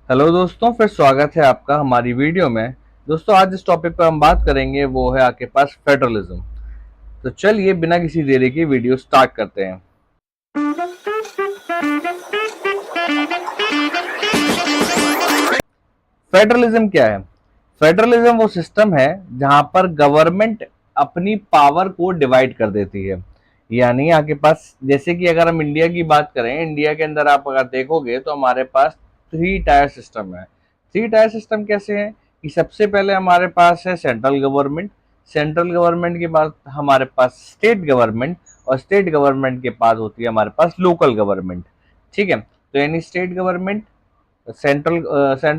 Hello दोस्तों, फिर स्वागत है आपका हमारी वीडियो में। दोस्तों, आज जिस टॉपिक पर हम बात करेंगे वो है आपके पास फेडरलिज्म। तो चलिए बिना किसी देरी के वीडियो स्टार्ट करते हैं। फेडरलिज्म क्या है? फेडरलिज्म वो सिस्टम है जहां पर गवर्नमेंट अपनी पावर को डिवाइड कर देती है। यानी आपके पास, जैसे कि अगर हम इंडिया की बात करें, इंडिया के अंदर आप अगर देखोगे तो हमारे पास थ्री टायर सिस्टम है। थ्री टायर सिस्टम कैसे है कि सबसे पहले हमारे पास है सेंट्रल गवर्नमेंट। सेंट्रल गवर्नमेंट के बाद हमारे पास स्टेट गवर्नमेंट, और स्टेट गवर्नमेंट के बाद होती है हमारे पास लोकल गवर्नमेंट। ठीक है, तो यानी state government, central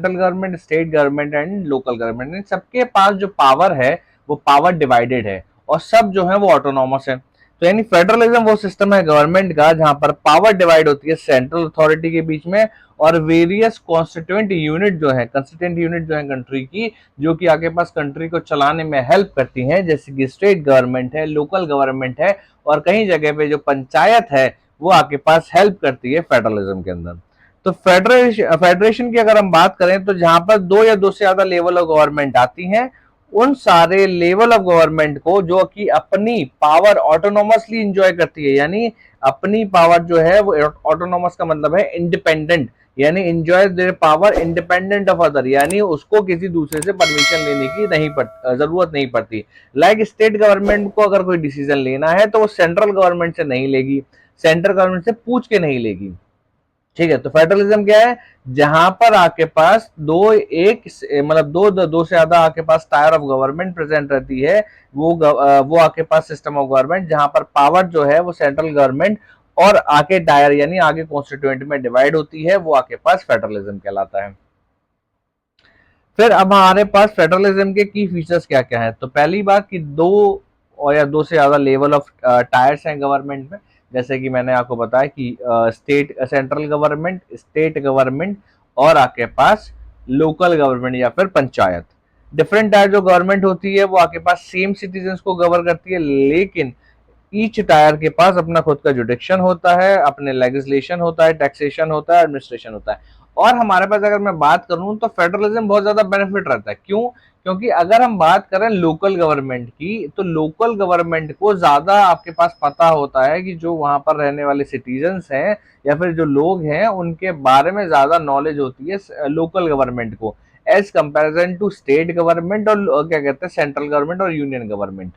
government, state government and local government, सबके पास जो पावर है वो पावर डिवाइडेड है, और सब जो है वो ऑटोनॉमस है। तो यानी फेडरलिज्म वो सिस्टम है गवर्नमेंट का जहां पर पावर डिवाइड होती है सेंट्रल अथॉरिटी के बीच में, और वेरियस कॉन्स्टिट्यूएंट यूनिट जो है कंट्री की, जो कि आगे पास कंट्री को चलाने में हेल्प करती हैं, जैसे कि स्टेट गवर्नमेंट है, लोकल गवर्नमेंट है, और कई जगह पे जो पंचायत है वो आपके पास हेल्प करती है फेडरलिज्म के अंदर। तो फेडरेशन की अगर हम बात करें तो जहां पर दो या दो से ज्यादा लेवल ऑफ गवर्नमेंट आती हैं, उन सारे लेवल ऑफ गवर्नमेंट को जो कि अपनी पावर ऑटोनोमसली इंजॉय करती है, यानी अपनी पावर जो है वो ऑटोनोमस का मतलब है इंडिपेंडेंट, यानी enjoy their power independent of other, यानी उसको किसी दूसरे से परमिशन लेने की जरूरत नहीं पड़ती। लाइक स्टेट गवर्नमेंट को अगर कोई डिसीजन लेना है तो वो सेंट्रल गवर्नमेंट से नहीं लेगी, सेंट्रल गवर्नमेंट से पूछ के नहीं लेगी। ठीक है, तो फेडरलिज्म क्या है? जहां पर आपके पास दो से ज्यादा आपके पास टायर ऑफ गवर्नमेंट प्रेजेंट रहती है, वो आपके पास सिस्टम ऑफ गवर्नमेंट जहां पर पावर जो है वो सेंट्रल गवर्नमेंट और आगे टायर यानी आगे कॉन्स्टिट्यूएंट में डिवाइड होती है, वो आपके पास फेडरलिज्म कहलाता है। फिर अब हमारे पास फेडरलिज्म के की फीचर्स क्या क्या है। तो पहली बात कि दो और या दो से ज्यादा लेवल ऑफ टायर्स हैं गवर्नमेंट में। जैसे कि मैंने आपको बताया कि सेंट्रल गवर्नमेंट, स्टेट गवर्नमेंट, और आपके पास लोकल गवर्नमेंट या फिर पंचायत। डिफरेंट टायर जो गवर्नमेंट होती है वो आपके पास सेम सिटीजन्स को गवर्न करती है, लेकिन ईच टायर के पास अपना खुद का जुडिक्शन होता है, अपने लेजिस्लेशन होता है, टैक्सेशन होता है, एडमिनिस्ट्रेशन होता है। और हमारे पास अगर मैं बात करूं तो फेडरलिज्म बहुत ज्यादा बेनिफिट रहता है। क्यों? क्योंकि अगर हम बात करें लोकल गवर्नमेंट की, तो लोकल गवर्नमेंट को ज्यादा आपके पास पता होता है कि जो वहां पर रहने वाले सिटीजन्स हैं या फिर जो लोग हैं उनके बारे में ज्यादा नॉलेज होती है लोकल गवर्नमेंट को, as comparison to state government और क्या कहते हैं सेंट्रल गवर्नमेंट और यूनियन गवर्नमेंट।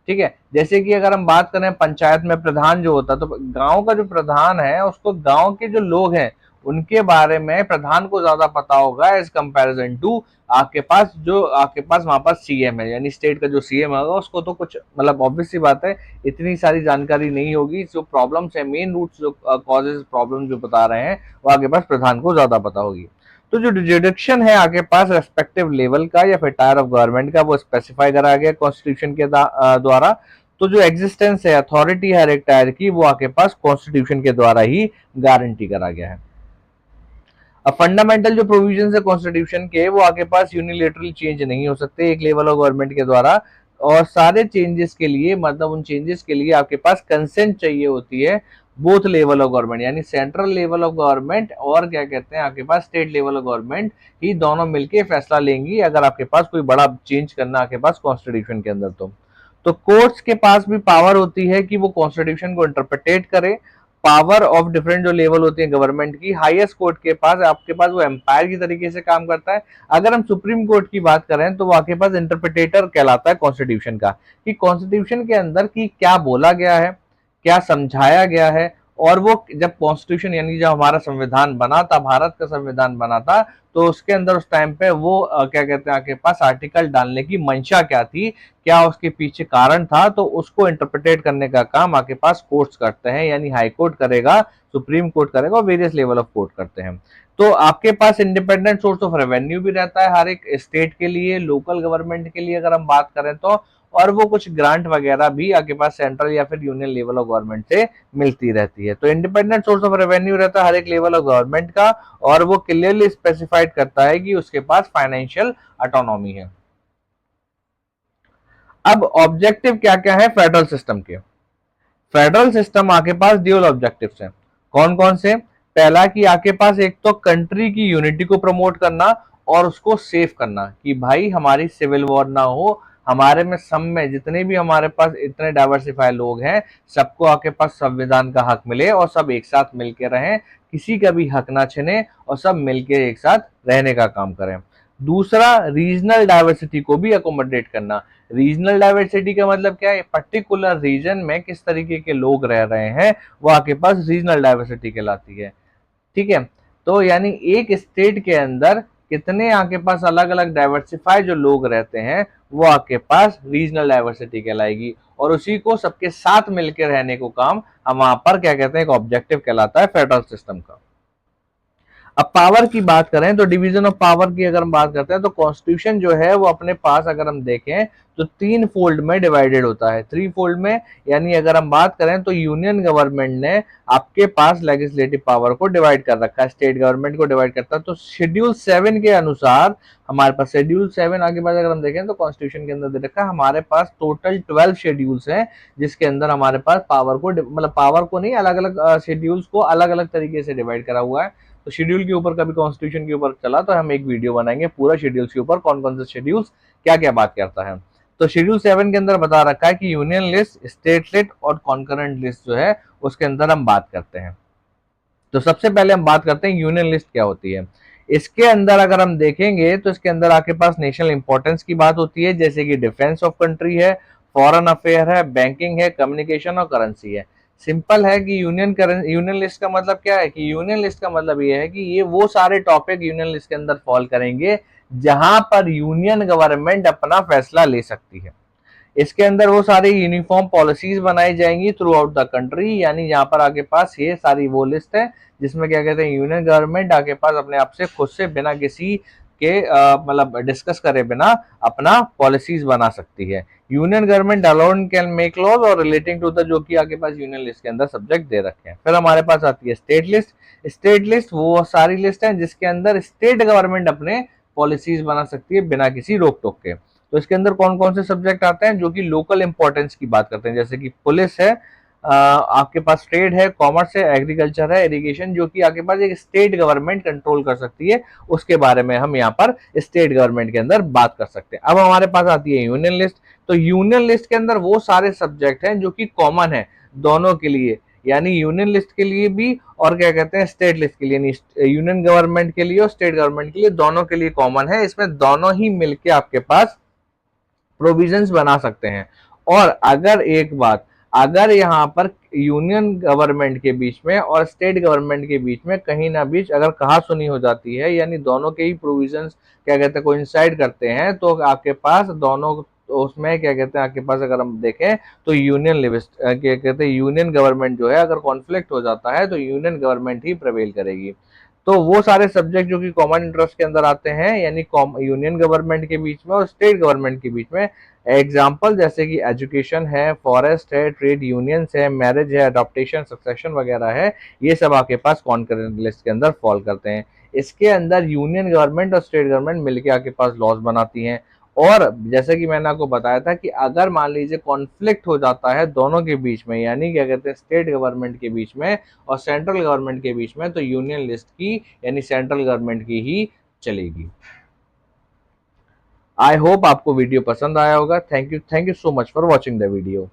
ठीक है, जैसे कि अगर हम बात करें पंचायत में प्रधान जो होता है, तो गांव का जो प्रधान है उसको गांव के जो लोग हैं उनके बारे में प्रधान को ज्यादा पता होगा एज कंपैरिजन टू आपके पास वहां पर सीएम है, यानी स्टेट का जो सीएम होगा उसको तो कुछ मतलब ऑब्वियस सी बात है इतनी सारी जानकारी नहीं होगी। जो प्रॉब्लम्स है, मेन रूट्स जो कॉजेज प्रॉब्लम जो बता रहे हैं, वो आपके पास प्रधान को ज्यादा पता होगी। तो जो डिडक्शन है आपके पास रेस्पेक्टिव लेवल का या फिर टायर ऑफ गवर्नमेंट का, वो स्पेसिफाई करा गया कॉन्स्टिट्यूशन के द्वारा। तो जो एग्जिस्टेंस है, अथॉरिटी हर एक टायर की, वो आपके पास कॉन्स्टिट्यूशन के द्वारा ही गारंटी करा गया है। अब फंडामेंटल जो प्रोविजन है कॉन्स्टिट्यूशन के, वो आपके पास यूनिलेटरली चेंज नहीं हो सकते एक लेवल ऑफ गवर्नमेंट के द्वारा, और सारे चेंजेस के लिए, मतलब उन चेंजेस के लिए आपके पास कंसेंट चाहिए होती है बोथ लेवल ऑफ गवर्नमेंट, यानी सेंट्रल लेवल ऑफ गवर्नमेंट और क्या कहते हैं आपके पास स्टेट लेवल ऑफ गवर्नमेंट ही दोनों मिलकर फैसला लेंगी अगर आपके पास कोई बड़ा चेंज करना आपके पास कॉन्स्टिट्यूशन के अंदर। तो कोर्ट्स के पास भी पावर होती है कि वो कॉन्स्टिट्यूशन को इंटरप्रिटेट करे। पावर ऑफ डिफरेंट जो लेवल होती है गवर्नमेंट की, हाईएस्ट कोर्ट के पास आपके पास वो एम्पायर की तरीके से काम करता है। अगर हम सुप्रीम कोर्ट की बात करें तो वो आपके पास इंटरप्रिटेटर कहलाता है कॉन्स्टिट्यूशन का, कि कॉन्स्टिट्यूशन के अंदर की क्या बोला गया है, क्या समझाया गया है। और वो जब कॉन्स्टिट्यूशन यानी जब हमारा संविधान बना था, भारत का संविधान बना था, तो उसके अंदर उस टाइम पे वो क्या कहते हैं आपके पास आर्टिकल डालने की मंशा क्या थी, क्या उसके पीछे कारण था, तो उसको इंटरप्रिटेट करने का काम आपके पास कोर्ट्स करते हैं, यानी हाई कोर्ट करेगा, सुप्रीम कोर्ट करेगा, और वेरियस लेवल ऑफ कोर्ट करते हैं। तो आपके पास इंडिपेंडेंट सोर्स ऑफ रेवेन्यू भी रहता है हर एक स्टेट के लिए, लोकल गवर्नमेंट के लिए अगर हम बात करें तो, और वो कुछ ग्रांट वगैरह भी आपके पास सेंट्रल या फिर यूनियन लेवल ऑफ गवर्नमेंट से मिलती रहती है। तो इंडिपेंडेंट सोर्स ऑफ रेवेन्यू रहता है हर एक लेवल ऑफ गवर्नमेंट का, और वो क्लियरली स्पेसिफाइड करता है कि उसके पास फाइनेंशियल ऑटोनॉमी है। अब ऑब्जेक्टिव क्या क्या है फेडरल सिस्टम के? फेडरल सिस्टम आपके पास ड्यूअल ऑब्जेक्टिव्स हैं। कौन कौन से? पहला कि आपके पास एक तो कंट्री की यूनिटी को प्रमोट करना और उसको सेव करना कि भाई हमारी सिविल वॉर ना हो, हमारे में सब में जितने भी हमारे पास इतने डाइवर्सिफाई लोग हैं सबको आपके पास संविधान का हक मिले और सब एक साथ मिलके रहें, किसी का भी हक ना छिने और सब मिलके एक साथ रहने का काम करें। दूसरा, रीजनल डाइवर्सिटी को भी अकोमोडेट करना। रीजनल डाइवर्सिटी का मतलब क्या है, पर्टिकुलर रीजन में किस तरीके के लोग रह रहे हैं वो आपके पास रीजनल डाइवर्सिटी कहलाती है। ठीक है, तो यानी एक स्टेट के अंदर कितने आपके पास अलग अलग डाइवर्सिफाई जो लोग रहते हैं वो आपके पास रीजनल डाइवर्सिटी कहलाएगी, और उसी को सबके साथ मिलकर रहने को काम हम वहां पर क्या कहते हैं, एक ऑब्जेक्टिव कहलाता है फेडरल सिस्टम का। अब पावर की बात करें तो डिवीजन ऑफ पावर की अगर हम बात करते हैं तो कॉन्स्टिट्यूशन जो है वो अपने पास अगर हम देखें तो तीन फोल्ड में डिवाइडेड होता है, थ्री फोल्ड में। यानी अगर हम बात करें तो यूनियन गवर्नमेंट ने आपके पास लेजिस्लेटिव पावर को डिवाइड कर रखा है, स्टेट गवर्नमेंट को डिवाइड करता है। तो शेड्यूल 7 के अनुसार हमारे पास शेड्यूल 7 आगे बाद अगर हम देखें तो कॉन्स्टिट्यूशन के अंदर दे रखा है हमारे पास टोटल 12 शेड्यूल्स हैं, जिसके अंदर हमारे पास पावर को मतलब पावर को नहीं, अलग अलग शेड्यूल्स को अलग अलग तरीके से डिवाइड करा हुआ है। तो शेड्यूल के ऊपर कभी कॉन्स्टिट्यूशन के ऊपर चला तो हम एक वीडियो बनाएंगे पूरा शेड्यूल्स के ऊपर, कौन कौन से शेड्यूल्स क्या क्या बात करता है। तो शेड्यूल 7 के अंदर बता रखा है कि यूनियन लिस्ट, स्टेट लिस्ट और कॉन्करेंट लिस्ट जो है उसके अंदर हम बात करते हैं। तो सबसे पहले हम बात करते हैं यूनियन लिस्ट क्या होती है। इसके अंदर अगर हम देखेंगे तो इसके अंदर आपके पास नेशनल इंपॉर्टेंस की बात होती है, जैसे कि डिफेंस ऑफ कंट्री है, फॉरेन अफेयर है, बैंकिंग है, कम्युनिकेशन और करेंसी है। सिंपल है कि यूनियन लिस्ट का मतलब क्या है कि यूनियन लिस्ट का मतलब ये है कि ये वो सारे टॉपिक यूनियन लिस्ट के अंदर फॉल करेंगे जहां पर यूनियन गवर्नमेंट अपना फैसला ले सकती है। इसके अंदर वो सारी यूनिफॉर्म पॉलिसीज बनाई जाएंगी थ्रू आउट द कंट्री, यानी यहाँ पर आपके पास ये सारी वो लिस्ट है जिसमें क्या कहते हैं यूनियन गवर्नमेंट आपके पास अपने आप से खुद से बिना किसी के मतलब डिस्कस करे बिना अपना पॉलिसीज बना सकती है। Union government alone can make laws और रिलेटिंग टू द जो कि आपके पास यूनियन लिस्ट के अंदर सब्जेक्ट दे रखे हैं। फिर हमारे पास आती है स्टेट लिस्ट। स्टेट लिस्ट वो सारी लिस्ट है जिसके अंदर स्टेट गवर्नमेंट अपने पॉलिसीज बना सकती है बिना किसी रोक टोक के। तो इसके अंदर कौन कौन से सब्जेक्ट आते हैं जो कि लोकल इंपॉर्टेंस की बात करते हैं, जैसे कि पुलिस है, आपके पास ट्रेड है, कॉमर्स है, एग्रीकल्चर है, इरिगेशन, जो कि आपके पास एक स्टेट गवर्नमेंट कंट्रोल कर सकती है, उसके बारे में हम यहाँ पर स्टेट गवर्नमेंट के अंदर बात कर सकते हैं। अब हमारे पास आती है यूनियन लिस्ट। तो यूनियन लिस्ट के अंदर वो सारे सब्जेक्ट हैं जो कि कॉमन है दोनों के लिए, यानी यूनियन लिस्ट के लिए भी और क्या कहते हैं स्टेट लिस्ट के लिए, यूनियन गवर्नमेंट के लिए और स्टेट गवर्नमेंट के लिए, दोनों के लिए कॉमन है। इसमें दोनों ही मिलके आपके पास प्रोविजंस बना सकते हैं। और अगर एक बात, अगर यहाँ पर यूनियन गवर्नमेंट के बीच में और स्टेट गवर्नमेंट के बीच में कहीं ना बीच अगर कहा सुनी हो जाती है, यानी दोनों के ही प्रोविजंस क्या कहते हैं कोइंसाइड करते हैं, तो आपके पास दोनों उसमें क्या कहते हैं आपके पास अगर हम देखें तो यूनियन लिस्ट क्या कहते हैं यूनियन गवर्नमेंट जो है अगर कॉन्फ्लिक्ट हो जाता है तो यूनियन गवर्नमेंट ही प्रिवेल करेगी। तो वो सारे सब्जेक्ट जो कि कॉमन इंटरेस्ट के अंदर आते हैं, यानी यूनियन गवर्नमेंट के बीच में और स्टेट गवर्नमेंट के बीच में, एग्जाम्पल जैसे कि एजुकेशन है, फॉरेस्ट है, ट्रेड यूनियंस है, मैरिज है, अडॉप्टेशन, सक्सेशन वगैरह है, ये सब आपके पास कॉन्करेंट लिस्ट के अंदर फॉल करते हैं। इसके अंदर यूनियन गवर्नमेंट और स्टेट गवर्नमेंट मिलकर आपके पास लॉज बनाती हैं। और जैसे कि मैंने आपको बताया था कि अगर मान लीजिए कॉन्फ्लिक्ट हो जाता है दोनों के बीच में, यानी क्या कहते हैं स्टेट गवर्नमेंट के बीच में और सेंट्रल गवर्नमेंट के बीच में, तो यूनियन लिस्ट की यानी सेंट्रल गवर्नमेंट की ही चलेगी। आई होप आपको वीडियो पसंद आया होगा। Thank you so much for watching the video.